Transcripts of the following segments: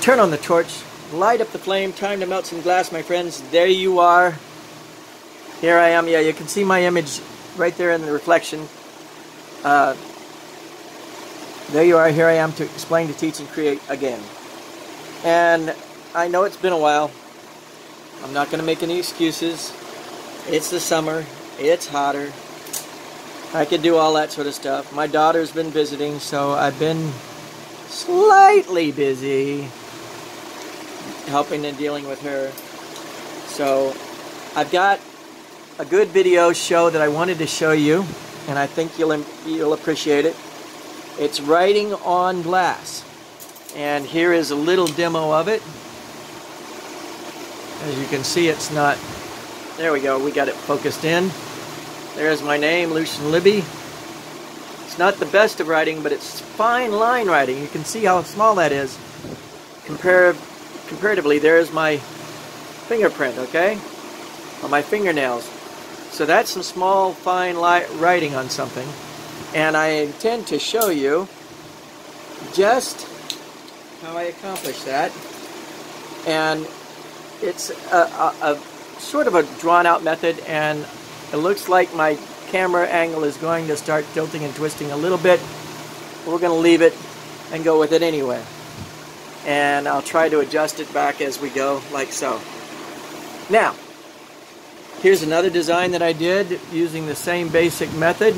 Turn on the torch, light up the flame, time to melt some glass, my friends. There you are. Here I am. Yeah, you can see my image right there in the reflection. There you are. Here I am to explain, to teach, and create again. And I know it's been a while. I'm not going to make any excuses. It's the summer. It's hotter. I could do all that sort of stuff. My daughter's been visiting, so I've been slightly busy helping and dealing with her. So I've got a good video show that I wanted to show you, and I think you'll appreciate it. It's writing on glass, and here is a little demo of it. As you can see, it's not, there we go, we got it focused in. There's my name, Libby. It's not the best of writing, but it's fine line writing. You can see how small that is. Comparatively, there's my fingerprint, okay? On my fingernails. So that's some small, fine writing on something. And I intend to show you just how I accomplish that. And it's a sort of a drawn-out method, and it looks like my camera angle is going to start tilting and twisting a little bit. We're going to leave it and go with it anyway. And I'll try to adjust it back as we go, like so. Now, here's another design that I did using the same basic method.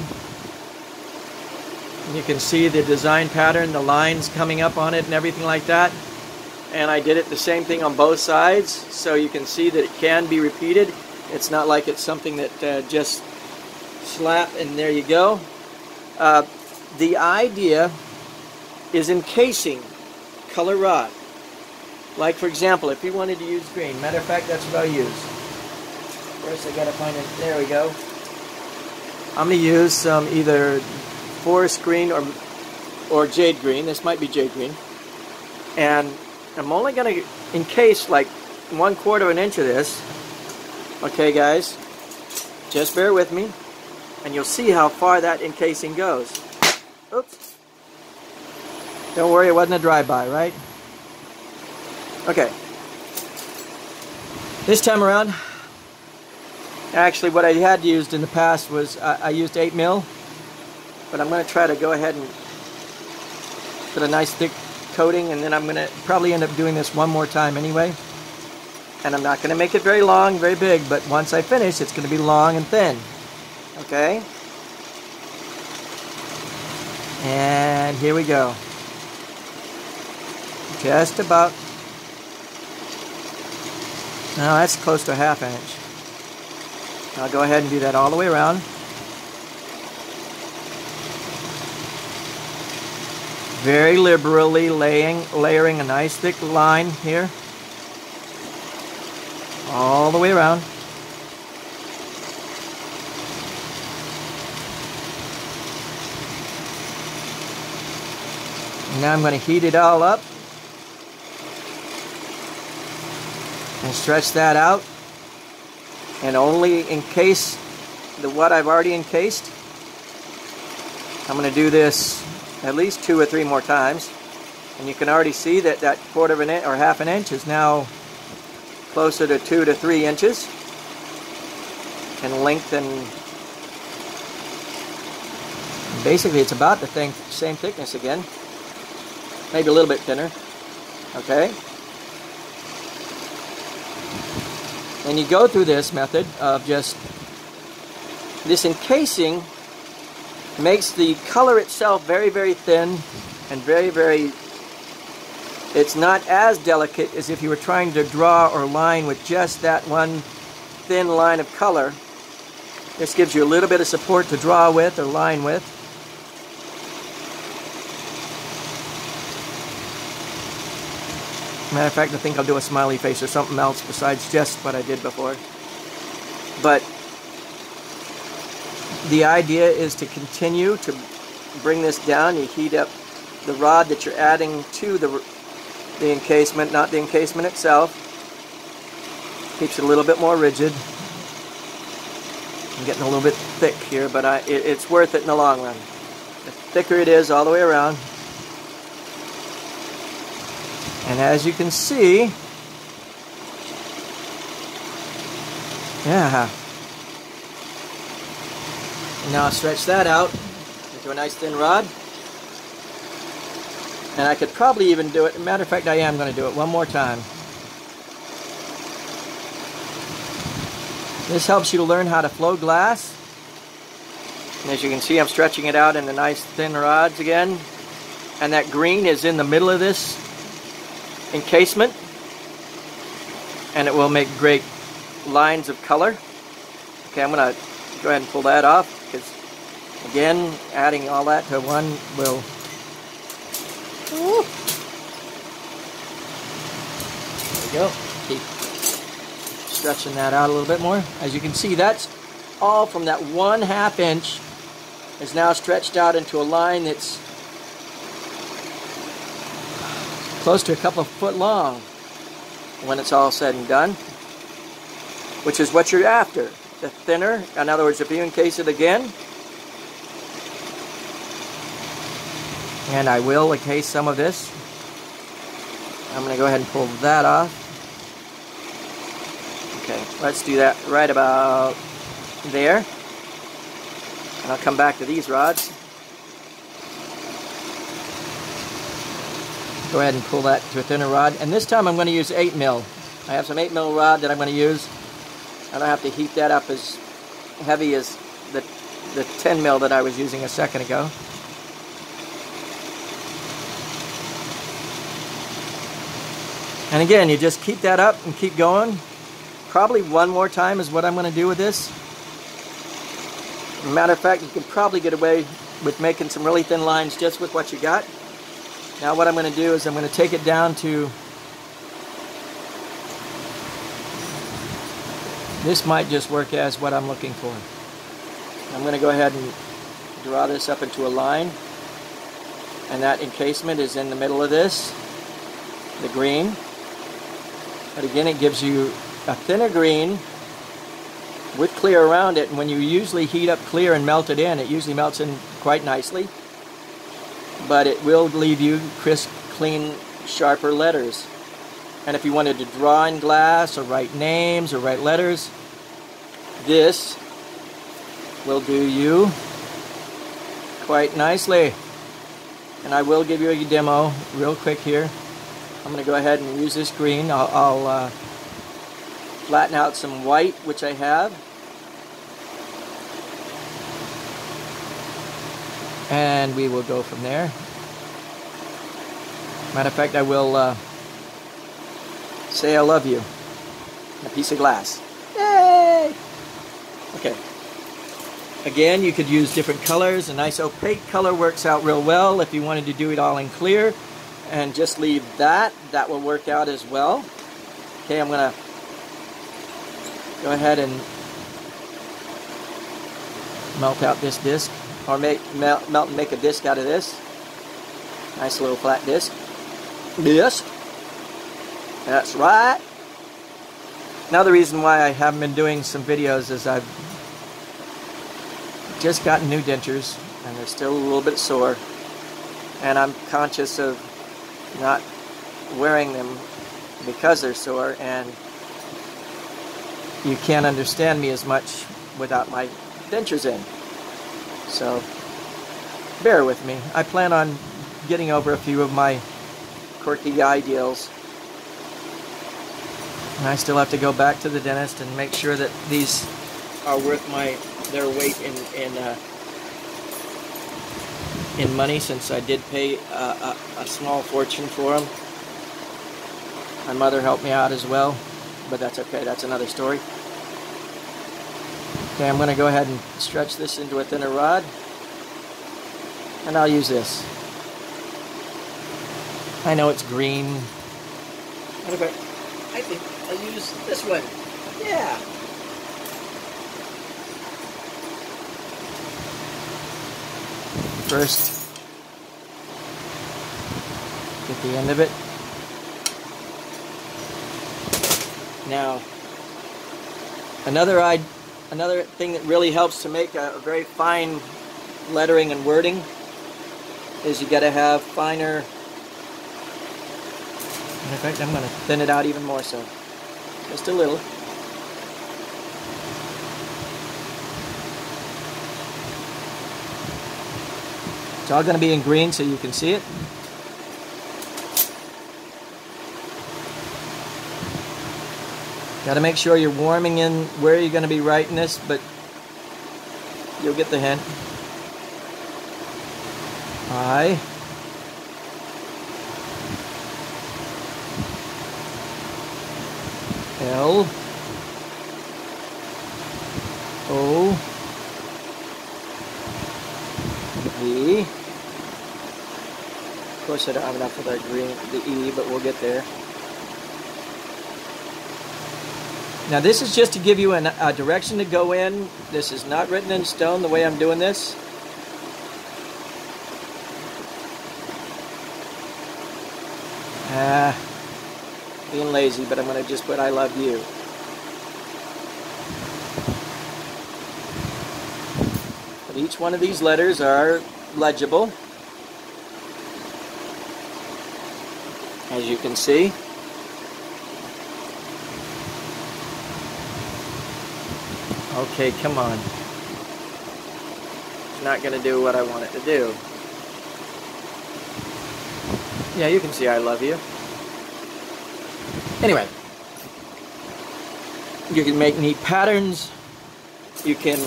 You can see the design pattern, the lines coming up on it and everything like that. And I did it the same thing on both sides, so you can see that it can be repeated. It's not like it's something that just slap and there you go. The idea is encasing color rod. Like, for example, if you wanted to use green, matter of fact, that's what I'll use. First I gotta find it, there we go. I'm gonna use some either forest green or jade green. This might be jade green. And I'm only gonna encase like 1/4 of an inch of this. Okay guys, just bear with me and you'll see how far that encasing goes. Oops. Don't worry, it wasn't a drive-by, right? Okay. This time around, actually what I had used in the past was, I used 8mm, but I'm going to try to go ahead and put a nice thick coating, and then I'm going to probably end up doing this one more time anyway. And I'm not going to make it very long, very big, but once I finish, it's going to be long and thin. Okay? And here we go. Just about. Now that's close to a 1/2 inch. I'll go ahead and do that all the way around. Very liberally layering a nice thick line here. All the way around. Now I'm going to heat it all up and stretch that out, and only encase what I've already encased. I'm going to do this at least 2 or 3 more times, and you can already see that that 1/4 of an inch or 1/2 inch is now closer to 2 to 3 inches in length, and basically it's about the same thickness again, maybe a little bit thinner. Okay. And you go through this method of just, this encasing makes the color itself very, very thin and very, very, it's not as delicate as if you were trying to draw or line with just that one thin line of color. This gives you a little bit of support to draw with or line with. Matter of fact, I think I'll do a smiley face or something else besides just what I did before. But the idea is to continue to bring this down. You heat up the rod that you're adding to the encasement, not the encasement itself. Keeps it a little bit more rigid. I'm getting a little bit thick here, but it's worth it in the long run. The thicker it is all the way around, And as you can see, yeah. Now stretch that out into a nice thin rod. And I could probably even do it. Matter of fact, I am going to do it one more time. This helps you to learn how to flow glass. And as you can see, I'm stretching it out into nice thin rods again. And that green is in the middle of this encasement. And it will make great lines of color. Okay, I'm going to go ahead and pull that off, because again, adding all that to one will... There we go. Keep stretching that out a little bit more. As you can see, that's all from that 1/2 inch is now stretched out into a line that's close to a couple of foot long when it's all said and done, which is what you're after. The thinner, in other words, if you encase it again, and I will encase some of this. I'm going to go ahead and pull that off. Okay, let's do that right about there. And I'll come back to these rods. Go ahead and pull that to a thinner rod. And this time I'm going to use 8mm. I have some 8mm rod that I'm going to use. I don't have to heat that up as heavy as the 10mm that I was using a second ago. And again, you just keep that up and keep going. Probably one more time is what I'm going to do with this. Matter of fact, you can probably get away with making some really thin lines just with what you got. Now what I'm going to do is I'm going to take it down to... This might just work as what I'm looking for. I'm going to go ahead and draw this up into a line. And that encasement is in the middle of this, the green. But again, it gives you a thinner green with clear around it. And when you usually heat up clear and melt it in, it usually melts in quite nicely. But it will leave you crisp, clean, sharper letters. And if you wanted to draw in glass or write names or write letters, this will do you quite nicely. And I will give you a demo real quick here. I'm going to go ahead and use this green. I'll flatten out some white, which I have. And we will go from there. Matter of fact, I will say I love you. A piece of glass. Yay! Okay. Again, you could use different colors. A nice opaque color works out real well if you wanted to do it all in clear. And just leave that. That will work out as well. Okay, I'm going to go ahead and melt out this disc. Or melt and make a disc out of this. Nice little flat disc. Disc. That's right. Another reason why I haven't been doing some videos is I've just gotten new dentures and they're still a little bit sore. And I'm conscious of not wearing them because they're sore, and you can't understand me as much without my dentures in. So bear with me. I plan on getting over a few of my quirky ideals. And I still have to go back to the dentist and make sure that these are worth their weight in money, since I did pay a small fortune for them. My mother helped me out as well, but that's okay. That's another story. Okay, I'm going to go ahead and stretch this into a thinner rod, and I'll use this. I know it's green. What about, I think I'll use this one. Yeah. First, get the end of it. Now, another thing that really helps to make a very fine lettering and wording is you got to have finer In fact, I'm going to thin it out even more so. Just a little. It's all going to be in green so you can see it. Got to make sure you're warming in where you're going to be writing this, but you'll get the hint. I. L. O. V. Of course I don't have enough for the green, the E, but we'll get there. Now this is just to give you a direction to go in. This is not written in stone the way I'm doing this. Being lazy, but I'm going to just put I love you. But each one of these letters are legible, as you can see. Okay, come on. It's not going to do what I want it to do. Yeah, you can see I love you. Anyway, you can make neat patterns. You can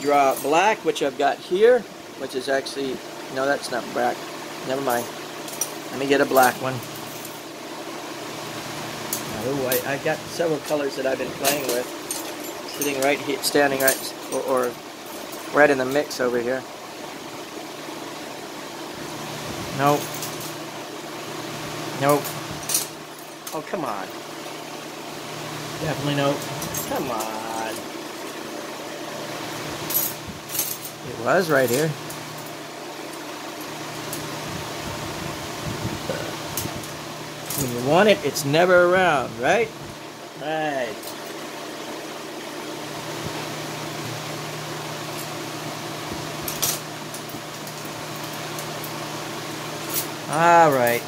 draw black, which I've got here, which is actually, no, that's not black. Never mind. Let me get a black one. Oh, I got several colors that I've been playing with. Sitting right here, standing right, or right in the mix over here. Nope. Nope. Oh, come on. Definitely nope. Come on. It was right here. When you want it, it's never around, right? Right. All right.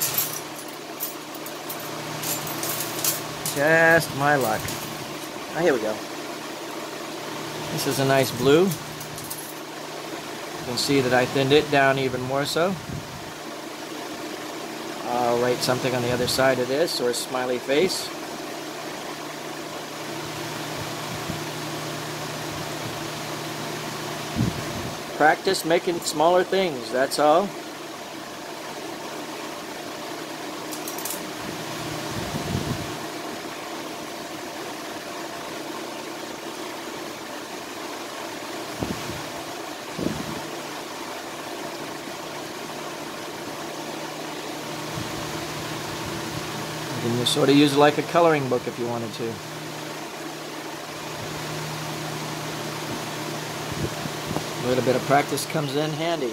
Just my luck. Ah, here we go. This is a nice blue. You can see that I thinned it down even more so. I'll write something on the other side of this, or a smiley face. Practice making smaller things, that's all. And you sort of use it like a coloring book if you wanted to. A little bit of practice comes in handy.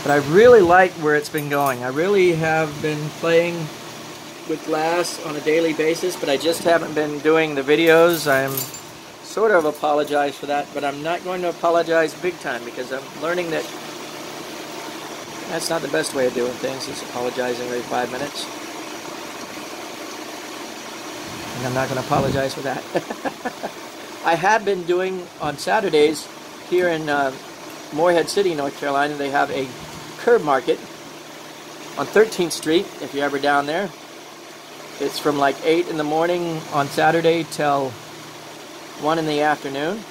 But I really like where it's been going. I really have been playing with glass on a daily basis, but I just haven't been doing the videos. I'm sort of apologize for that, but I'm not going to apologize big time because I'm learning that that's not the best way of doing things, is apologizing every 5 minutes. And I'm not going to apologize for that. I have been doing on Saturdays here in Morehead City, North Carolina. They have a curb market on 13th Street, if you're ever down there. It's from like 8 in the morning on Saturday till 1 in the afternoon.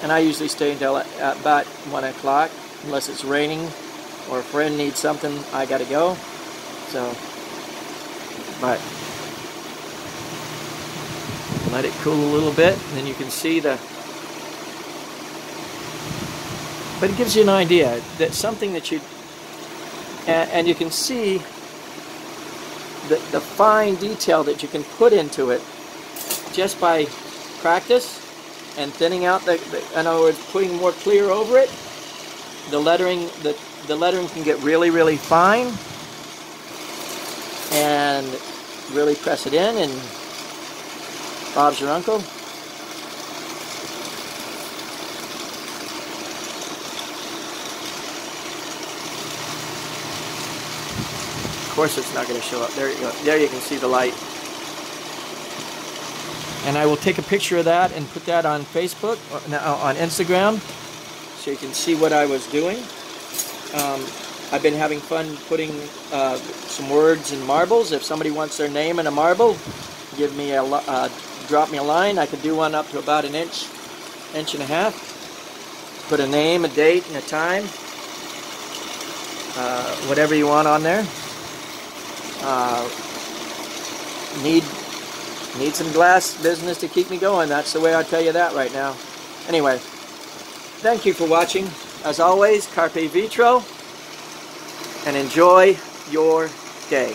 And I usually stay until about 1 o'clock, unless it's raining or a friend needs something, I gotta go. So, but let it cool a little bit, and then you can see the, but it gives you an idea that something that you, and you can see the fine detail that you can put into it just by practice and thinning out in other words, putting more clear over it. The lettering can get really, really fine, and really press it in, and Bob's your uncle. course it's not going to show up. There you go. There you can see the light. And I will take a picture of that and put that on Facebook, on Instagram, so you can see what I was doing. I've been having fun putting some words in marbles. If somebody wants their name in a marble, give me drop me a line. I could do one up to about an inch and a half. Put a name, a date, and a time. Whatever you want on there. Need some glass business to keep me going. That's the way I'll tell you that right now. Anyway, thank you for watching. As always, carpe vitro, and enjoy your day.